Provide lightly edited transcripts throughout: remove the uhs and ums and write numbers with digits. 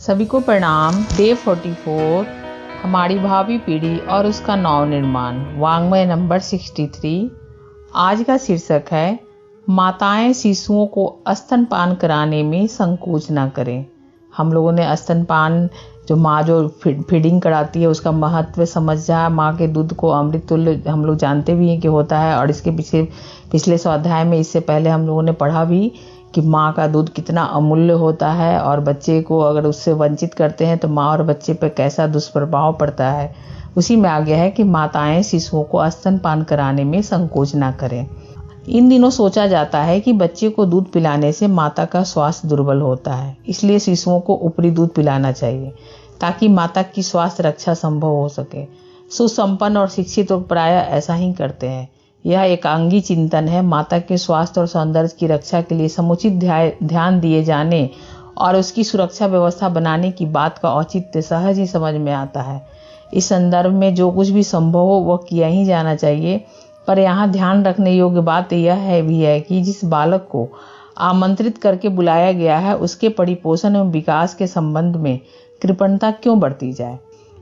सभी को प्रणाम। डे 44 हमारी भावी पीढ़ी और उसका नव निर्माण, वाङ्मय नंबर 63। आज का शीर्षक है माताएं शिशुओं को स्तनपान कराने में संकोच ना करें। हम लोगों ने स्तनपान जो माँ जो फीडिंग कराती है उसका महत्व समझा। माँ के दूध को अमृत तुल्य हम लोग जानते भी हैं कि होता है, और इसके पिछले स्वाध्याय में इससे पहले हम लोगों ने पढ़ा भी कि माँ का दूध कितना अमूल्य होता है, और बच्चे को अगर उससे वंचित करते हैं तो माँ और बच्चे पर कैसा दुष्प्रभाव पड़ता है। उसी में आ गया है कि माताएं शिशुओं को स्तनपान कराने में संकोच ना करें। इन दिनों सोचा जाता है कि बच्चे को दूध पिलाने से माता का स्वास्थ्य दुर्बल होता है, इसलिए शिशुओं को ऊपरी दूध पिलाना चाहिए ताकि माता की स्वास्थ्य रक्षा संभव हो सके। सुसंपन्न और शिक्षित लोग प्रायः ऐसा ही करते हैं। यह एकांगी चिंतन है। माता के स्वास्थ्य और सौंदर्य की रक्षा के लिए समुचित ध्यान दिए जाने और उसकी सुरक्षा व्यवस्था बनाने की बात का औचित्य सहज ही समझ में आता है। इस संदर्भ में जो कुछ भी संभव हो वह किया ही जाना चाहिए। पर यहाँ ध्यान रखने योग्य बात यह है कि जिस बालक को आमंत्रित करके बुलाया गया है उसके परिपोषण एवं विकास के संबंध में कृपणता क्यों बढ़ती जाए।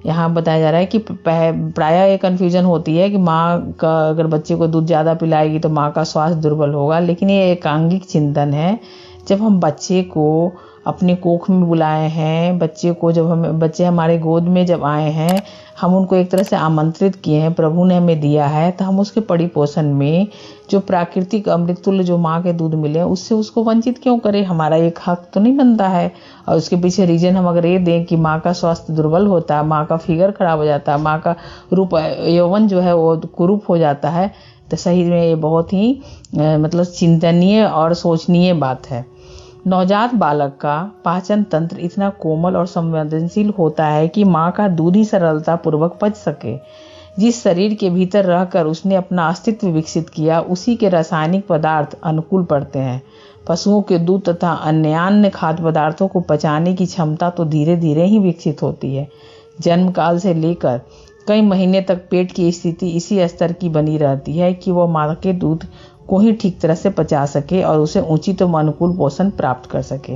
यहाँ बताया जा रहा है कि प्रायः ये कन्फ्यूजन होती है कि माँ का अगर बच्चे को दूध ज़्यादा पिलाएगी तो माँ का स्वास्थ्य दुर्बल होगा, लेकिन ये एकांगिक चिंतन है। जब हम बच्चे को अपने कोख में बुलाए हैं, बच्चे हमारे गोद में जब आए हैं, हम उनको एक तरह से आमंत्रित किए हैं, प्रभु ने हमें दिया है, तो हम उसके परिपोषण में जो प्राकृतिक अमृत तुल्य जो माँ के दूध मिले उससे उसको वंचित क्यों करें। हमारा एक हक तो नहीं बनता है। और उसके पीछे रीजन हम अगर ये दें कि माँ का स्वास्थ्य दुर्बल होता है, माँ का फिगर खराब हो जाता है, माँ का रूप यौवन जो है वो कुरूप हो जाता है, तो सही में ये बहुत ही मतलब चिंतनीय और सोचनीय बात है। नवजात बालक का पाचन तंत्र इतना कोमल और संवेदनशील होता है कि माँ का दूध ही सरलता पूर्वक पच सके। जिस शरीर के भीतर रहकर उसने अपना अस्तित्व विकसित किया उसी के रासायनिक पदार्थ अनुकूल पड़ते हैं। पशुओं के दूध तथा अन्य खाद्य पदार्थों को पचाने की क्षमता तो धीरे धीरे ही विकसित होती है। जन्म काल से लेकर कई महीने तक पेट की स्थिति इसी स्तर की बनी रहती है कि वह माँ के दूध को ही ठीक तरह से पचा सके और उसे उचित और अनुकूल पोषण प्राप्त कर सके।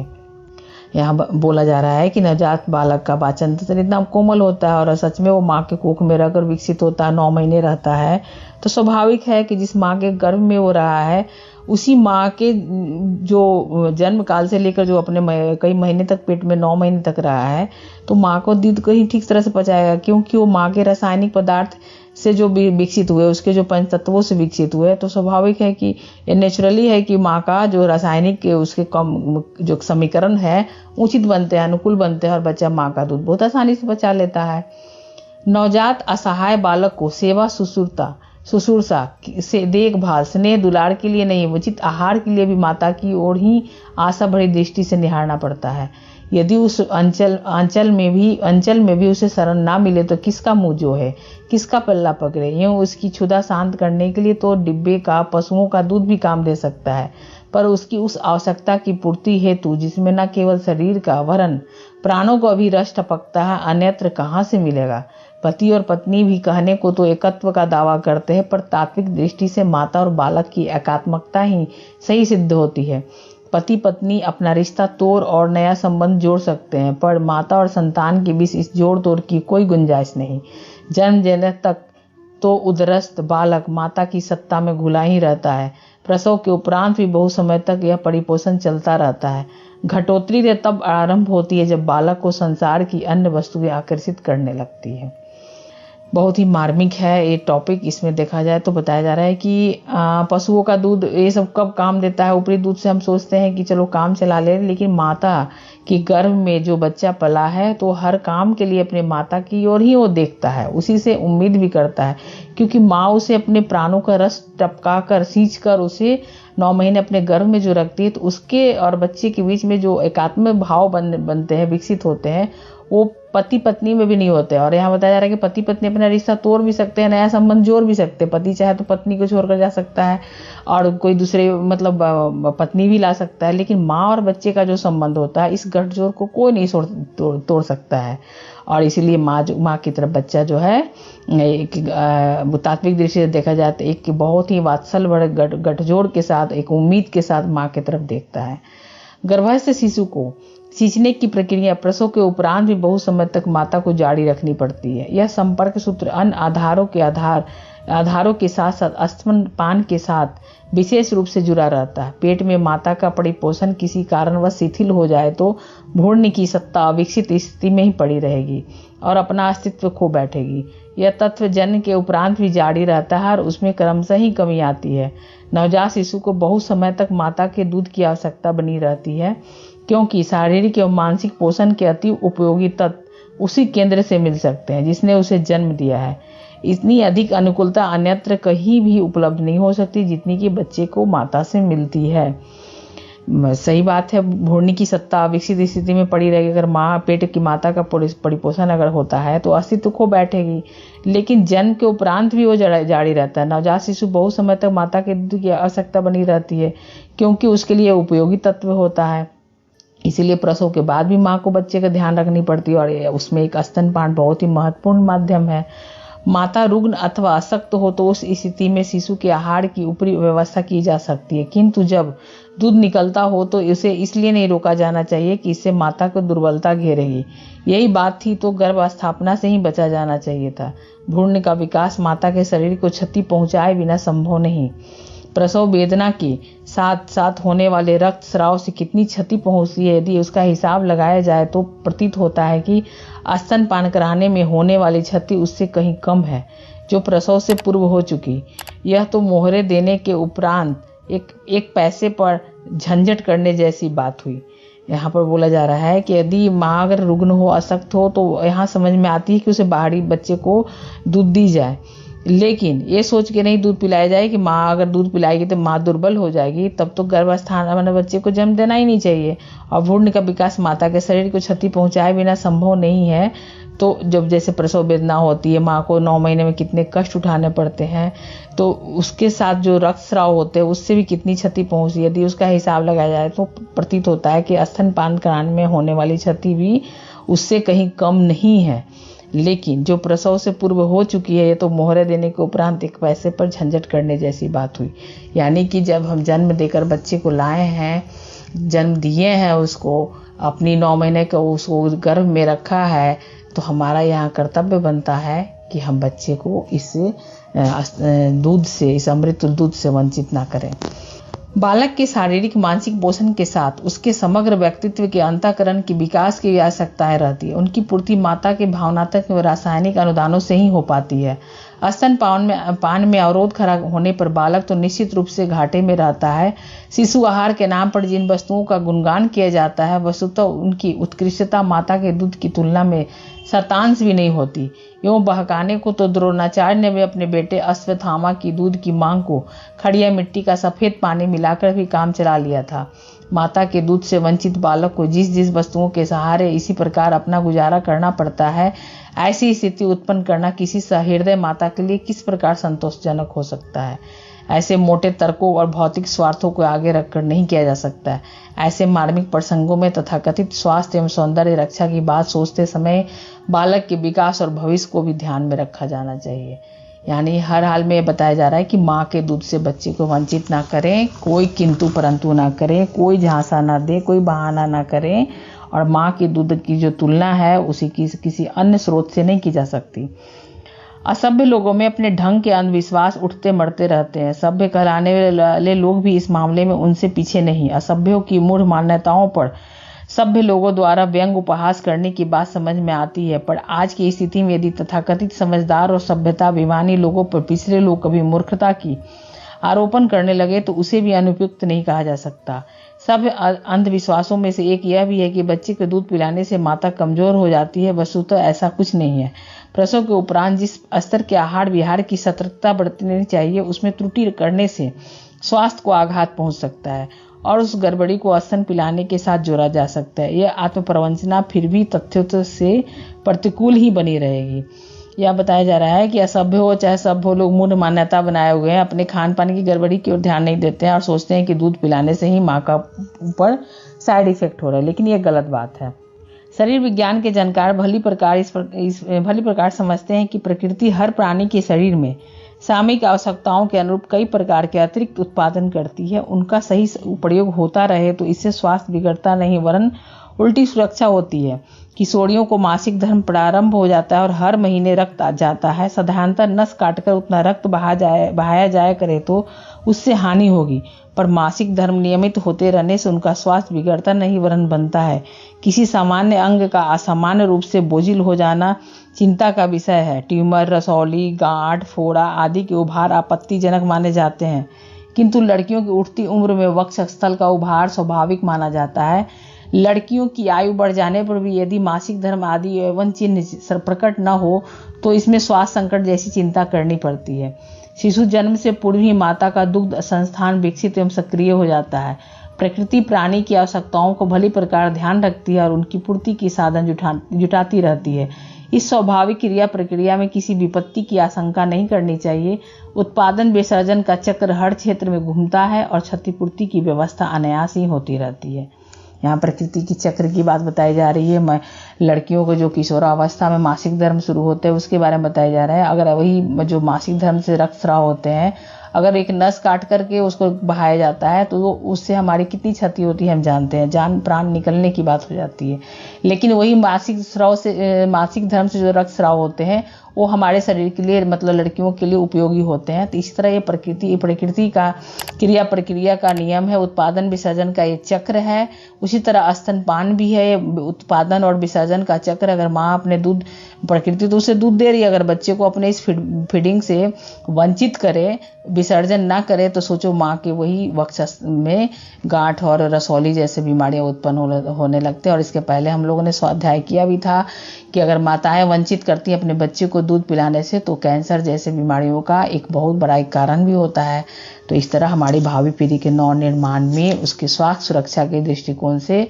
यहाँ बोला जा रहा है कि नवजात बालक का पाचन तंत्र इतना कोमल होता है और सच में वो माँ के कोख में रहकर विकसित होता है, 9 महीने रहता है, तो स्वाभाविक है कि जिस माँ के गर्भ में वो रहा है उसी माँ के जो जन्म काल से लेकर जो अपने कई महीने तक पेट में 9 महीने तक रहा है, तो माँ को दूध को ही ठीक तरह से पचाएगा, क्योंकि वो माँ के रासायनिक पदार्थ से जो भी विकसित हुए, उसके जो पंच तत्वों से विकसित हुए, तो स्वाभाविक है कि ये नेचुरली है कि माँ का जो रासायनिक उसके कम जो समीकरण है उचित बनते हैं, अनुकूल बनते हैं, और बच्चा माँ का दूध बहुत आसानी से पचा लेता है। नवजात असहाय बालक को सेवा शुश्रूषा से देखभाल स्नेह दुलार के लिए नहीं, उचित आहार के लिए भी माता की ओर ही आशा भरी दृष्टि से निहारना पड़ता है। यदि उस अंचल में भी उसे शरण ना मिले तो किसका मुंह जो है, किसका पल्ला पकड़े। यूँ उसकी क्षुधा शांत करने के लिए तो डिब्बे का पशुओं का दूध भी काम दे सकता है, पर उसकी उस आवश्यकता की पूर्ति हेतु जिसमें न केवल शरीर का वरन प्राणों को भी रस टपकता है, अन्यत्र कहाँ से मिलेगा। पति और पत्नी भी कहने को तो एकत्व का दावा करते हैं, पर तात्विक दृष्टि से माता और बालक की एकात्मकता ही सही सिद्ध होती है। पति पत्नी अपना रिश्ता तोड़ और नया संबंध जोड़ सकते हैं, पर माता और संतान के बीच इस जोड़ तोड़ की कोई गुंजाइश नहीं। जन्म देने तक तो उदरस्थ बालक माता की सत्ता में घुला ही रहता है। प्रसव के उपरांत भी बहुत समय तक यह परिपोषण चलता रहता है। घटोत्कच तब आरंभ होती है जब बालक को संसार की अन्य वस्तुएं आकर्षित करने लगती है। बहुत ही मार्मिक है ये टॉपिक। इसमें देखा जाए तो बताया जा रहा है कि पशुओं का दूध ये सब कब काम देता है। ऊपरी दूध से हम सोचते हैं कि चलो काम चला ले, लेकिन माता के गर्भ में जो बच्चा पला है तो हर काम के लिए अपने माता की ओर ही वो देखता है, उसी से उम्मीद भी करता है, क्योंकि माँ उसे अपने प्राणों का रस टपका कर सींच कर उसे 9 महीने अपने गर्भ में जो रखती है, तो उसके और बच्चे के बीच में जो एकात्म भाव बनते हैं, विकसित होते हैं, वो पति पत्नी में भी नहीं होते। और यहाँ बताया जा रहा है कि पति पत्नी अपना रिश्ता तोड़ भी सकते हैं, नया संबंध जोड़ भी सकते हैं। पति चाहे तो पत्नी को छोड़कर जा सकता है और कोई दूसरे मतलब पत्नी भी ला सकता है, लेकिन माँ और बच्चे का जो संबंध होता है इस गठजोड़ को कोई नहीं तोड़ सकता है। और इसीलिए माँ की तरफ बच्चा जो है तात्विक दृष्टि से देखा जाए तो एक बहुत ही वात्सल भरे गठजोड़ के साथ, एक उम्मीद के साथ माँ की तरफ देखता है। गर्भस्थ शिशु को सींचने की प्रक्रिया प्रसव के उपरांत भी बहुत समय तक माता को जारी रखनी पड़ती है। यह संपर्क सूत्र अन्य आधारों के साथ साथ स्तनपान के साथ विशेष रूप से जुड़ा रहता है। पेट में माता का परिपोषण किसी कारणवश शिथिल हो जाए तो भ्रूण की सत्ता अविकसित स्थिति में ही पड़ी रहेगी और अपना अस्तित्व खो बैठेगी। यह तत्व जन्म के उपरांत भी जारी रहता है और उसमें क्रमशः ही कमी आती है। नवजात शिशु को बहुत समय तक माता के दूध की आवश्यकता बनी रहती है, क्योंकि शारीरिक एवं मानसिक पोषण के अति उपयोगी तत्व उसी केंद्र से मिल सकते हैं जिसने उसे जन्म दिया है। इतनी अधिक अनुकूलता अन्यत्र कहीं भी उपलब्ध नहीं हो सकती जितनी कि बच्चे को माता से मिलती है। सही बात है, भ्रूण की सत्ता विकसित स्थिति में पड़ी रहेगी। अगर पेट की माता का परिपोषण अगर होता है तो अस्तित्व खो बैठेगी, लेकिन जन्म के उपरांत भी वो जारी रहता है। नवजात शिशु बहुत समय तक माता के दूध की आवश्यकता बनी रहती है, क्योंकि उसके लिए उपयोगी तत्व होता है। इसीलिए प्रसव के बाद भी माँ को बच्चे का ध्यान रखनी पड़ती है और उसमें एक स्तनपान बहुत ही महत्वपूर्ण माध्यम है। माता रुग्ण अथवा अशक्त हो तो उस स्थिति में शिशु के आहार की ऊपरी व्यवस्था की जा सकती है, किंतु जब दूध निकलता हो तो इसे इसलिए नहीं रोका जाना चाहिए कि इससे माता को दुर्बलता घेरेगी। यही बात थी तो गर्भ स्थापना से ही बचा जाना चाहिए था। भ्रूण का विकास माता के शरीर को क्षति पहुंचाए बिना संभव नहीं। प्रसव वेदना के साथ साथ होने वाले रक्तस्राव से कितनी क्षति पहुंचती है, यदि उसका हिसाब लगाया जाए तो प्रतीत होता है कि स्तनपान कराने में होने वाली क्षति उससे कहीं कम है जो प्रसव से पूर्व हो चुकी। यह तो मोहरे देने के उपरांत एक पैसे पर झंझट करने जैसी बात हुई। यहाँ पर बोला जा रहा है कि यदि माँ अगर रुग्ण हो, अशक्त हो, तो यहाँ समझ में आती है कि उसे बाहरी बच्चे को दूध दी जाए, लेकिन ये सोच के नहीं दूध पिलाया जाए कि माँ अगर दूध पिलाएगी तो माँ दुर्बल हो जाएगी, तब तो गर्भावस्था में बच्चे को जन्म देना ही नहीं चाहिए। और भ्रूण का विकास माता के शरीर को क्षति पहुंचाए बिना संभव नहीं है। तो जब जैसे प्रसव वेदना होती है, माँ को 9 महीने में कितने कष्ट उठाने पड़ते हैं, तो उसके साथ जो रक्तस्राव होते हैं उससे भी कितनी क्षति पहुंचती है। यदि उसका हिसाब लगाया जाए तो प्रतीत होता है कि स्तनपान कराने में होने वाली क्षति भी उससे कहीं कम नहीं है। लेकिन जो प्रसव से पूर्व हो चुकी है, ये तो मोहरे देने के उपरांत एक पैसे पर झंझट करने जैसी बात हुई। यानी कि जब हम जन्म देकर बच्चे को लाए हैं, जन्म दिए हैं, उसको अपनी 9 महीने का उसको गर्भ में रखा है, तो हमारा यहाँ कर्तव्य बनता है कि हम बच्चे को इस दूध से, इस अमृत दूध से वंचित ना करें। बालक के शारीरिक मानसिक पोषण के साथ उसके समग्र व्यक्तित्व के अंतःकरण के विकास की आवश्यकताएं रहती है। उनकी पूर्ति माता के भावनात्मक व रासायनिक अनुदानों से ही हो पाती है। स्तनपान में अवरोध खड़ा होने पर बालक तो निश्चित रूप से घाटे में रहता है। शिशु आहार के नाम पर जिन वस्तुओं का गुणगान किया जाता है, वस्तुतः उनकी उत्कृष्टता माता के दूध की तुलना में शतांश भी नहीं होती। यूं बहकाने को तो द्रोणाचार्य ने भी अपने बेटे अश्वत्थामा की दूध की मांग को खड़िया मिट्टी का सफेद पानी मिलाकर भी काम चला लिया था। माता के दूध से वंचित बालक को जिस वस्तुओं के सहारे इसी प्रकार अपना गुजारा करना पड़ता है, ऐसी स्थिति उत्पन्न करना किसी सहृदय माता के लिए किस प्रकार संतोषजनक हो सकता है। ऐसे मोटे तर्कों और भौतिक स्वार्थों को आगे रखकर नहीं किया जा सकता है। ऐसे मार्मिक प्रसंगों में तथाकथित स्वास्थ्य एवं सौंदर्य रक्षा की बात सोचते समय बालक के विकास और भविष्य को भी ध्यान में रखा जाना चाहिए। यानी हर हाल में बताया जा रहा है कि माँ के दूध से बच्चे को वंचित ना करें, कोई किंतु परंतु ना करें, कोई झांसा ना दे, कोई बहाना ना करें, और माँ के दूध की जो तुलना है उसी की किसी अन्य स्रोत से नहीं की जा सकती। असभ्य लोगों में अपने ढंग के अंधविश्वास उठते मरते रहते हैं। सभ्य कहलाने वाले लोग भी इस मामले में उनसे पीछे नहीं। असभ्यों की मूढ़ मान्यताओं पर सभ्य लोगों द्वारा व्यंग उपहास करने की बात समझ में आती है, पर आज की स्थिति में यदि तथाकथित समझदार और सभ्यताभिमानी लोगों पर पिछले लोग कभी मूर्खता की आरोपण करने लगे तो उसे भी अनुपयुक्त नहीं कहा जा सकता। सभ्य अंधविश्वासों में से एक यह भी है कि बच्चे को दूध पिलाने से माता कमजोर हो जाती है। वस्तुतः ऐसा कुछ नहीं है। प्रसव के उपरांत जिस स्तर के आहार विहार की सतर्कता बरतनी चाहिए, उसमें त्रुटि करने से स्वास्थ्य को आघात पहुंच सकता है और उस गड़बड़ी को स्तन पिलाने के साथ जोड़ा जा सकता है। यह आत्मप्रवंचना फिर भी तथ्यों से प्रतिकूल ही बनी रहेगी। यह बताया जा रहा है कि असभ्य हो चाहे सभ्य हो, लोग मूढ़ मान्यता बनाए हुए हैं, अपने खान पान की गड़बड़ी की ओर ध्यान नहीं देते हैं और सोचते हैं कि दूध पिलाने से ही माँ का ऊपर साइड इफेक्ट हो रहा है, लेकिन यह गलत बात है। शरीर विज्ञान के जानकार भली प्रकार समझते हैं कि प्रकृति हर प्राणी के शरीर में सामयिक आवश्यकताओं के अनुरूप कई प्रकार के अतिरिक्त उत्पादन करती है। उनका सही प्रयोग होता रहे तो इससे स्वास्थ्य बिगड़ता नहीं, वरन उल्टी सुरक्षा होती है। किशोरियों को मासिक धर्म प्रारंभ हो जाता है और हर महीने रक्त आ जाता है। साधारणतः नस काटकर उतना रक्त बहाया जाया करे तो उससे हानि होगी, पर मासिक धर्म नियमित होते रहने से उनका स्वास्थ्य बिगड़ता नहीं वरन बनता है। किसी सामान्य अंग का असामान्य रूप से बोझिल हो जाना चिंता का विषय है। ट्यूमर, रसौली, गांठ, फोड़ा आदि के उभार आपत्तिजनक माने जाते हैं, किंतु लड़कियों की उठती उम्र में वक्षस्थल का उभार स्वाभाविक माना जाता है। लड़कियों की आयु बढ़ जाने पर भी यदि मासिक धर्म आदि एवं चिन्ह प्रकट न हो तो इसमें स्वास्थ्य संकट जैसी चिंता करनी पड़ती है। शिशु जन्म से पूर्व ही माता का दुग्ध संस्थान विकसित एवं सक्रिय हो जाता है। प्रकृति प्राणी की आवश्यकताओं को भली प्रकार ध्यान रखती है और उनकी पूर्ति की साधन जुटाती रहती है। इस स्वाभाविक क्रिया प्रक्रिया में किसी विपत्ति की आशंका नहीं करनी चाहिए। उत्पादन विसर्जन का चक्र हर क्षेत्र में घूमता है और क्षतिपूर्ति की व्यवस्था अनायास ही होती रहती है। यहाँ प्रकृति की चक्र की बात बताई जा रही है। लड़कियों को जो किशोरावस्था में मासिक धर्म शुरू होते हैं उसके बारे में बताया जा रहा है। अगर वही जो मासिक धर्म से रक्तस्राव होते हैं, अगर एक नस काट करके उसको बहाया जाता है तो उससे हमारी कितनी क्षति होती है हम जानते हैं, जान प्राण निकलने की बात हो जाती है। लेकिन वही मासिक धर्म से जो रक्तस्राव होते हैं वो हमारे शरीर के लिए मतलब लड़कियों के लिए उपयोगी होते हैं। तो इस तरह ये प्रकृति का क्रिया प्रक्रिया का नियम है। उत्पादन विसर्जन का ये चक्र है। उसी तरह स्तनपान भी है, उत्पादन और विसर्जन का चक्र। अगर माँ अपने दूध, प्रकृति तो उसे दूध दे रही है, अगर बच्चे को अपने इस फीडिंग से वंचित करे, विसर्जन ना करे तो सोचो माँ के वही वक्ष में गांठ और रसौली जैसे बीमारियां उत्पन्न होने लगते हैं। और इसके पहले हम लोगों ने स्वाध्याय किया भी था कि अगर माताएं वंचित करती हैं अपने बच्चे को दूध पिलाने से तो कैंसर जैसे बीमारियों का एक बहुत बड़ा एक कारण भी होता है। तो इस तरह हमारी भावी पीढ़ी के नव निर्माण में उसके स्वास्थ्य सुरक्षा के दृष्टिकोण से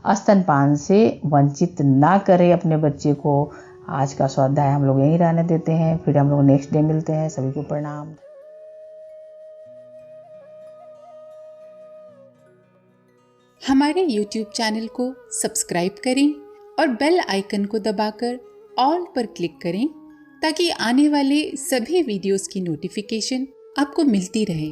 स्तनपान से वंचित ना करें अपने बच्चे को। आज का स्वाध्याय हम लोग यहीं रहने देते हैं, फिर हम लोग नेक्स्ट डे मिलते हैं। सभी को प्रणाम। हमारे YouTube चैनल को सब्सक्राइब करें और बेल आइकन को दबाकर ऑल पर क्लिक करें ताकि आने वाले सभी वीडियोस की नोटिफिकेशन आपको मिलती रहे।